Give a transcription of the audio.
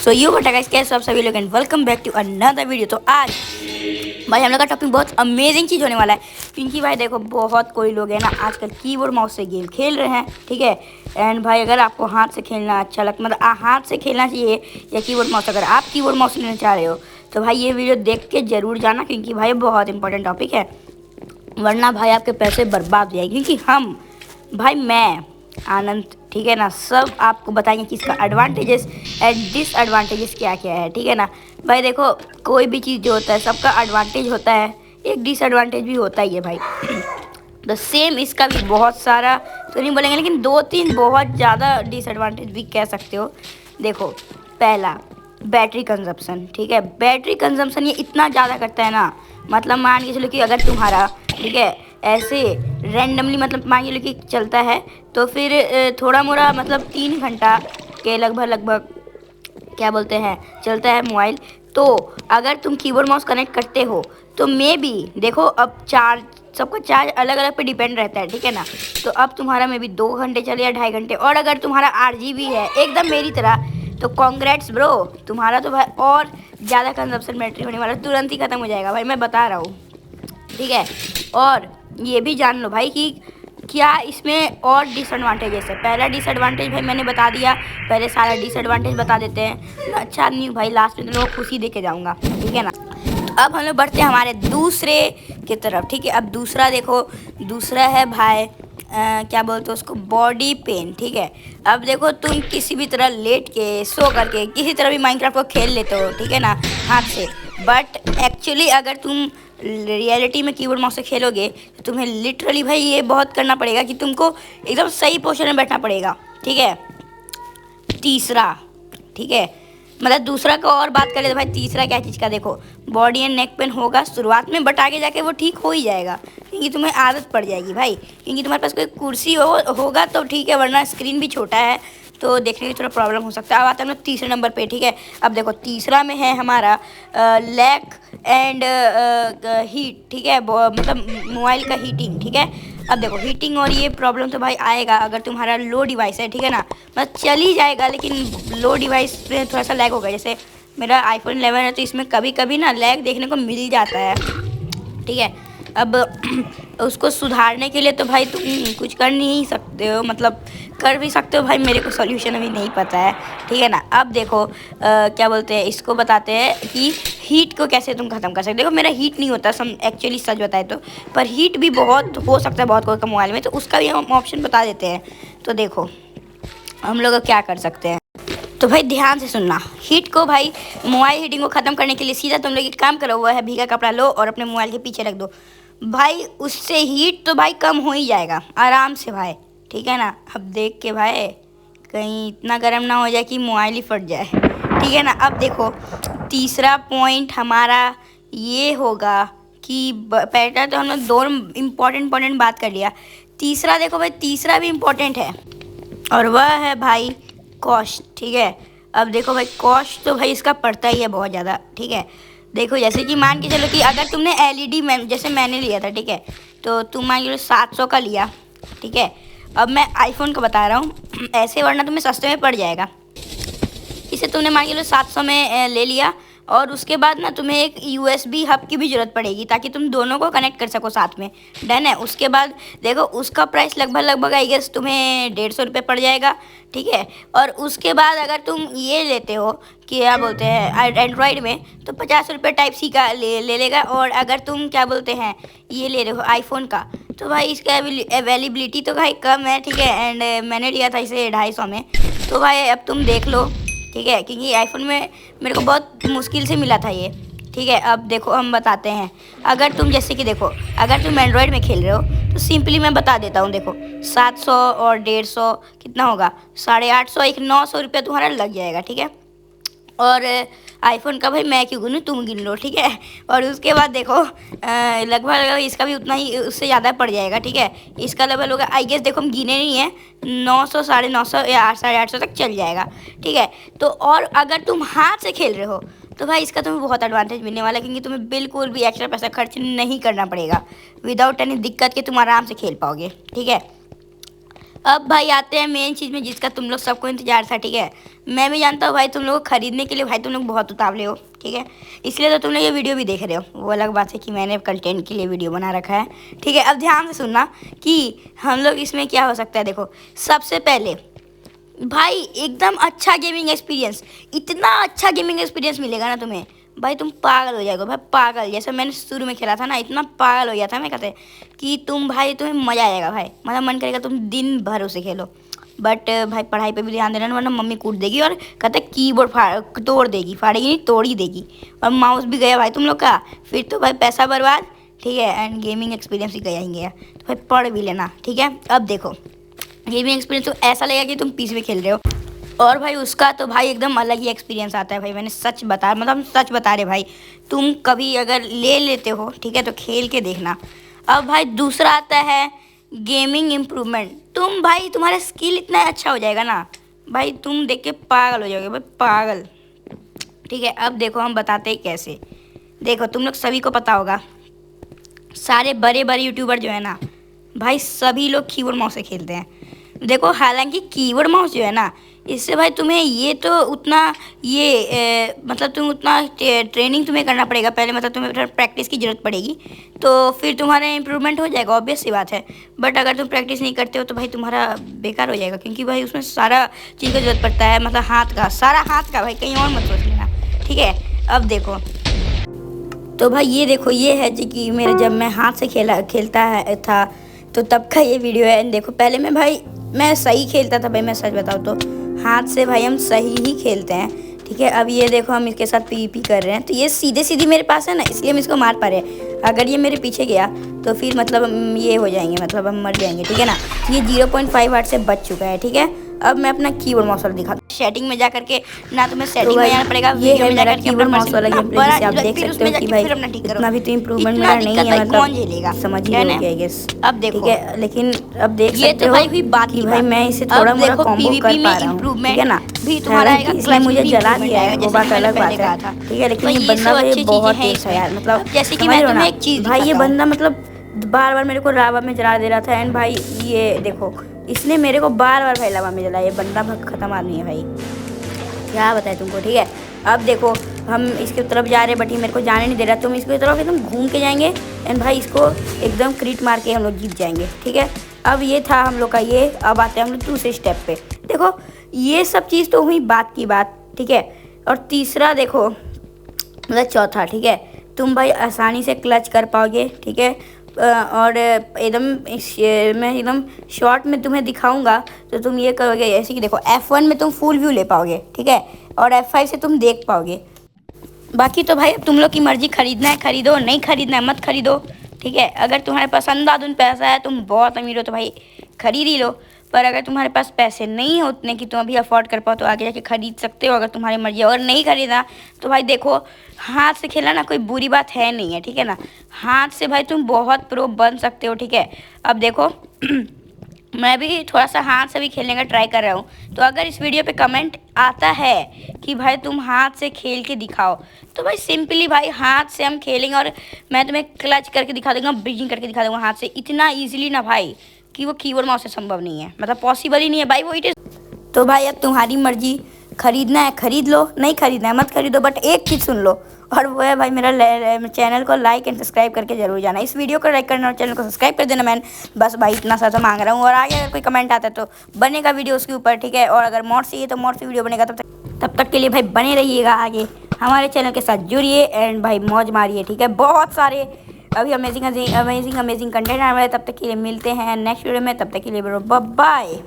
So you बटा guys, कैसे आप सभी लोग and welcome back to another video. तो आज भाई हम लोग का टॉपिक बहुत अमेजिंग चीज़ होने वाला है, क्योंकि भाई देखो बहुत कोई लोग हैं ना आजकल कीबोर्ड माउस से गेम खेल रहे हैं, ठीक है। एंड भाई अगर आपको हाथ से खेलना अच्छा लगता, मतलब हाथ से खेलना चाहिए या कीबोर्ड माउस, अगर आप कीबोर्ड माउस लेना चाह रहे हो तो भाई ये वीडियो देख के ज़रूर जाना, क्योंकि भाई बहुत इंपॉर्टेंट टॉपिक है। वरना भाई आपके पैसे बर्बाद हो जाएंगे, क्योंकि हम भाई मैं आनंद, ठीक है ना, सब आपको बताएंगे कि इसका एडवांटेजेस एंड डिसएडवांटेजेस क्या क्या है, ठीक है ना। भाई देखो कोई भी चीज़ जो होता है सबका एडवांटेज होता है, एक डिसएडवांटेज भी होता ही है भाई। द सेम इसका भी बहुत सारा तो नहीं बोलेंगे, लेकिन दो तीन बहुत ज़्यादा डिसएडवांटेज भी कह सकते हो। देखो पहला, बैटरी कंजप्शन, ठीक है। बैटरी कंजप्शन ये इतना ज़्यादा करता है ना, मतलब मान के चलो कि अगर तुम्हारा, ठीक है, ऐसे रैंडमली मतलब मान के चलो कि चलता है तो फिर थोड़ा मोड़ा मतलब 3 घंटा के लगभग क्या बोलते हैं चलता है मोबाइल। तो अगर तुम कीबोर्ड माउस कनेक्ट करते हो तो मे बी देखो, अब चार्ज सबका चार्ज अलग अलग पे डिपेंड रहता है, ठीक है ना। तो अब तुम्हारा मे बी 2 घंटे चले या 2.5 घंटे, और अगर तुम्हारा RGB है एकदम मेरी तरह तो कॉन्ग्रेट्स ब्रो, तुम्हारा तो भाई और ज़्यादा कंजप्शन बैटरी होने वाला, तुरंत ही ख़त्म हो जाएगा भाई, मैं बता रहा हूँ, ठीक है। और ये भी जान लो भाई कि क्या इसमें और डिसएडवांटेजेस है। पहला डिसएडवांटेज भाई मैंने बता दिया, पहले सारा डिसएडवांटेज बता देते हैं। अच्छा नहीं भाई, लास्ट में तो लोग खुशी दे के जाऊँगा, ठीक है ना। तो अब हम लोग बढ़ते हैं हमारे दूसरे की तरफ, ठीक है। अब दूसरा देखो, दूसरा है भाई क्या बोलते हो उसको, बॉडी पेन, ठीक है। अब देखो तुम किसी भी तरह लेट के सो करके किसी तरह भी माइनक्राफ्ट को खेल लेते हो, ठीक है ना, हाथ से। बट एक्चुअली अगर तुम रियलिटी में कीबोर्ड माउस से खेलोगे तो तुम्हें लिटरली भाई ये बहुत करना पड़ेगा कि तुमको एकदम सही पोजीशन में बैठना पड़ेगा, ठीक है। तीसरा, ठीक है, मतलब दूसरा का और बात करें तो भाई तीसरा क्या चीज़ का, देखो बॉडी एंड नेक पेन होगा शुरुआत में, बट आगे जाके वो ठीक हो ही जाएगा, क्योंकि तुम्हें आदत पड़ जाएगी भाई, क्योंकि तुम्हारे पास कोई कुर्सी होगा तो ठीक है, वरना स्क्रीन भी छोटा है तो देखने में थोड़ा प्रॉब्लम हो सकता है। अब आता है हम लोग तीसरे नंबर पे, ठीक है। अब देखो तीसरा में है हमारा लैग एंड हीट, ठीक है, मतलब मोबाइल का हीटिंग, ठीक है। अब देखो हीटिंग और ये प्रॉब्लम तो भाई आएगा अगर तुम्हारा लो डिवाइस है, ठीक है ना, मतलब चल ही जाएगा, लेकिन लो डिवाइस पे थोड़ा सा लैग होगा। जैसे मेरा iPhone 11 है तो इसमें कभी कभी ना लैग देखने को मिल जाता है, ठीक है। अब उसको सुधारने के लिए तो भाई तुम कुछ कर नहीं सकते हो, मतलब कर भी सकते हो भाई, मेरे को सॉल्यूशन अभी नहीं पता है, ठीक है ना। अब देखो क्या बोलते हैं इसको, बताते हैं कि हीट को कैसे तुम ख़त्म कर सकते हो। देखो मेरा हीट नहीं होता सम एक्चुअली, सच बताए तो, पर हीट भी बहुत हो सकता है बहुत कोई का मोबाइल में, तो उसका भी हम ऑप्शन बता देते हैं। तो देखो हम लोग क्या कर सकते हैं, तो भाई ध्यान से सुनना। हीट को भाई, मोबाइल हीटिंग को ख़त्म करने के लिए सीधा तुम लोग एक काम करो, हुआ है भीगा कपड़ा लो और अपने मोबाइल के पीछे रख दो भाई, उससे हीट तो भाई कम हो ही जाएगा आराम से भाई, ठीक है ना। अब देख के भाई कहीं इतना गर्म ना हो जाए कि मोबाइल ही फट जाए, ठीक है ना। अब देखो तीसरा पॉइंट हमारा ये होगा कि पहला तो हम लोग दो इम्पोर्टेंट बात कर लिया, तीसरा देखो भाई तीसरा भी इम्पोर्टेंट है, और वह है भाई कॉस्ट, ठीक है। अब देखो भाई कॉस्ट तो भाई इसका पड़ता ही है बहुत ज़्यादा, ठीक है। देखो जैसे कि मान के चलो कि अगर तुमने LED में जैसे मैंने लिया था, ठीक है, तो तुम मान के चलो 700 का लिया, ठीक है। अब मैं आईफोन का बता रहा हूँ ऐसे, वरना तुम्हें सस्ते में पड़ जाएगा। इसे तुमने मान के चलो 700 में ले लिया, और उसके बाद ना तुम्हें एक USB हब की भी ज़रूरत पड़ेगी ताकि तुम दोनों को कनेक्ट कर सको साथ में, डन है। उसके बाद देखो उसका प्राइस लगभग आई गेस तुम्हें 150 रुपये पड़ जाएगा, ठीक है। और उसके बाद अगर तुम ये लेते हो कि क्या बोलते हैं एंड्रॉयड में, तो 50 रुपये टाइप C का ले लेगा। और अगर तुम क्या बोलते हैं ये ले रहे हो आईफोन का, तो भाई इसका अवेलेबिलिटी तो भाई कम है, ठीक है। एंड मैंने लिया था इसे 250 में, तो भाई अब तुम देख लो, ठीक है, क्योंकि आईफोन में मेरे को बहुत मुश्किल से मिला था ये, ठीक है। अब देखो हम बताते हैं, अगर तुम जैसे कि देखो अगर तुम एंड्रॉयड में खेल रहे हो तो सिंपली मैं बता देता हूँ। देखो 700 और 150 कितना होगा, 850, एक 900 रुपया तुम्हारा लग जाएगा, ठीक है। और आईफोन का भाई मैं क्यों गिनूँ, तुम गिन लो, ठीक है। और उसके बाद देखो लगभग इसका भी उतना ही उससे ज़्यादा पड़ जाएगा, ठीक है। इसका लगभग होगा आई गेस, देखो हम गिने नहीं है, 900, 950 या 850 तक चल जाएगा, ठीक है। तो और अगर तुम हाथ से खेल रहे हो तो भाई इसका तुम्हें बहुत एडवांटेज मिलने वाला है, क्योंकि तुम्हें बिल्कुल भी एक्स्ट्रा पैसा खर्च नहीं करना पड़ेगा, विदाउट एनी दिक्कत के तुम आराम से खेल पाओगे, ठीक है। अब भाई आते हैं मेन चीज़ में जिसका तुम लोग सबको इंतजार था, ठीक है। मैं भी जानता हूँ भाई तुम लोग को खरीदने के लिए भाई तुम लोग बहुत उतावले हो, ठीक है। इसलिए तो तुम लोग ये वीडियो भी देख रहे हो। वो अलग बात है कि मैंने कंटेंट के लिए वीडियो बना रखा है, ठीक है। अब ध्यान से सुनना कि हम लोग इसमें क्या हो सकता है। देखो, सबसे पहले भाई एकदम अच्छा गेमिंग एक्सपीरियंस, इतना अच्छा गेमिंग एक्सपीरियंस मिलेगा ना तुम्हें भाई, तुम पागल हो जाएगा भाई, पागल। जैसे मैंने शुरू में खेला था ना, इतना पागल हो गया था मैं, कहते कि तुम भाई तुम्हें मज़ा आएगा भाई, मतलब मन करेगा तुम दिन भर उसे खेलो। बट भाई पढ़ाई पे भी ध्यान देना, वरना मम्मी कूट देगी और कहते कीबोर्ड तोड़ देगी, फाड़ेगी नहीं तोड़ ही देगी। और माउस भी गया भाई तुम लोग का, फिर तो भाई पैसा बर्बाद, ठीक है, एंड गेमिंग एक्सपीरियंस भी गया ही गया। तो भाई पढ़ भी लेना, ठीक है। अब देखो गेमिंग एक्सपीरियंस तो ऐसा लगेगा कि तुम पीसी में खेल रहे हो, और भाई उसका तो भाई एकदम अलग ही एक्सपीरियंस आता है भाई। मैंने सच बता, मतलब हम सच बता रहे भाई, तुम कभी अगर ले लेते हो, ठीक है, तो खेल के देखना। अब भाई दूसरा आता है गेमिंग इम्प्रूवमेंट। तुम भाई तुम्हारा स्किल इतना अच्छा हो जाएगा ना भाई, तुम देख के पागल हो जाओगे भाई, पागल, ठीक है। अब देखो हम बताते हैं कैसे। देखो तुम लोग सभी को पता होगा, सारे बड़े बड़े यूट्यूबर जो है ना भाई, सभी लोग कीबोर्ड माउस से खेलते हैं। देखो हालांकि कीबोर्ड माउस जो है ना, इससे भाई तुम्हें ये तो उतना मतलब तुम उतना ट्रेनिंग तुम्हें करना पड़ेगा पहले, मतलब तुम्हें प्रैक्टिस की ज़रूरत पड़ेगी, तो फिर तुम्हारा इम्प्रूवमेंट हो जाएगा, ऑब्वियस सी बात है। बट अगर तुम प्रैक्टिस नहीं करते हो तो भाई तुम्हारा बेकार हो जाएगा, क्योंकि भाई उसमें सारा चीज़ का जरूरत पड़ता है, मतलब हाथ का, सारा हाथ का भाई, कहीं और मत सोच लेना, ठीक है। अब देखो तो भाई ये देखो, ये है जी कि मेरे जब मैं हाथ से खेलता था तो तब का ये वीडियो है। देखो पहले मैं सही खेलता था भाई, मैं सच बताऊँ तो हाथ से भाई हम सही ही खेलते हैं, ठीक है। अब ये देखो हम इसके साथ पीवीपी कर रहे हैं, तो ये सीधे सीधी मेरे पास है ना, इसलिए हम इसको मार पा रहे हैं। अगर ये मेरे पीछे गया तो फिर मतलब ये हो जाएंगे, मतलब हम मर जाएंगे, ठीक है ना। ये 0.5 से बच चुका है, ठीक है। अब मैं अपना कीबोर्ड माउस वाला दिखाता हूँ। सेटिंग में जा करके ना तुम्हें सेटिंग में जाना पड़ेगा, ये है मेरा कीबोर्ड माउस वाला गेम प्ले, जिसे आप देख सकते हो कि भाई इतना भी तो इम्प्रूवमेंट मेरा नहीं है, मतलब समझ ही लोगे आई गेस। अब देखो, ठीक है, लेकिन अब देख ये सकते तो हो भाई हुई बात कि भाई मैं इसे थोड़ा मोड़ा कॉम्बो कर पा रहा हूँ, ठीक है ना। भी तुम्हारा आएगा, इसलिए मुझे जला दिया है, वो बात अलग बात है, ठीक है। लेकिन ये बंदा भाई बहुत तेज है यार, मतलब जैसे कि मैं तुम्हें एक चीज भाई, ये बंदा मतलब बार बार मेरे को लावा में जला दे रहा था। एंड भाई ये देखो, इसने मेरे को बार बार भाई लावा में जला, ये बंदा खत्म आदमी है भाई, क्या बताए तुमको, ठीक है। अब देखो हम इसके तरफ जा रहे हैं, बट ये मेरे को जाने नहीं दे रहा, तो हम इसकी तरफ एकदम घूम के जाएंगे एंड भाई इसको एकदम क्रिट मार के हम लोग जीत जाएंगे, ठीक है। अब ये था हम लोग का ये। अब आते हैं हम लोग दूसरे स्टेप पे। देखो ये सब चीज़ तो हुई बात की बात, ठीक है। और तीसरा देखो, मतलब चौथा, ठीक है, तुम भाई आसानी से क्लच कर पाओगे, ठीक है। और एकदम मैं एकदम शॉर्ट में तुम्हें दिखाऊंगा, तो तुम ये करोगे ऐसे कि देखो F1 में तुम फुल व्यू ले पाओगे, ठीक है, और F5 से तुम देख पाओगे। बाकी तो भाई अब तुम लोग की मर्जी, खरीदना है खरीदो, नहीं खरीदना है मत खरीदो, ठीक है। अगर तुम्हारे पास अंधाधुंध पैसा है, तुम बहुत अमीर हो, तो भाई खरीद ही लो। पर अगर तुम्हारे पास पैसे नहीं है उतने कि तुम अभी अफोर्ड कर पाओ, तो आगे जाके खरीद सकते हो, अगर तुम्हारी मर्जी। अगर नहीं खरीदना तो भाई देखो, हाथ से खेलना ना कोई बुरी बात है नहीं है, ठीक है ना। हाथ से भाई तुम बहुत प्रो बन सकते हो, ठीक है। अब देखो मैं भी थोड़ा सा हाथ से भी खेलने का ट्राई कर रहा हूँ, तो अगर इस वीडियो पे कमेंट आता है कि भाई तुम हाथ से खेल के दिखाओ, तो भाई सिंपली भाई हाथ से हम खेलेंगे, और मैं तुम्हें क्लच करके दिखा दूंगा, ब्रिजिंग करके दिखा दूंगा हाथ से, इतना ईजिली ना भाई कि वो कीबोर्ड माउस से संभव नहीं है, मतलब पॉसिबल ही नहीं है भाई, वो इट इज। तो भाई अब तुम्हारी मर्जी, खरीदना है खरीद लो, नहीं खरीदना है मत खरीदो। बट एक चीज़ सुन लो, और वो है भाई मेरा चैनल को लाइक एंड सब्सक्राइब करके जरूर जाना। इस वीडियो को लाइक करना और चैनल को सब्सक्राइब कर देना मैन, बस भाई इतना सा तो मांग रहा हूँ। और आगे अगर कोई कमेंट आता है तो बनेगा वीडियो उसके ऊपर, ठीक है। और अगर मोड चाहिए तो मोड से वीडियो बनेगा, तब तक के लिए भाई बने रहिएगा, आगे हमारे चैनल के साथ जुड़िए एंड भाई मौज मारिए, ठीक है। बहुत सारे अभी अमेजिंग कंटेंट आने वाले, तब तक के लिए मिलते हैं नेक्स्ट वीडियो में, तब तक के लिए बाय।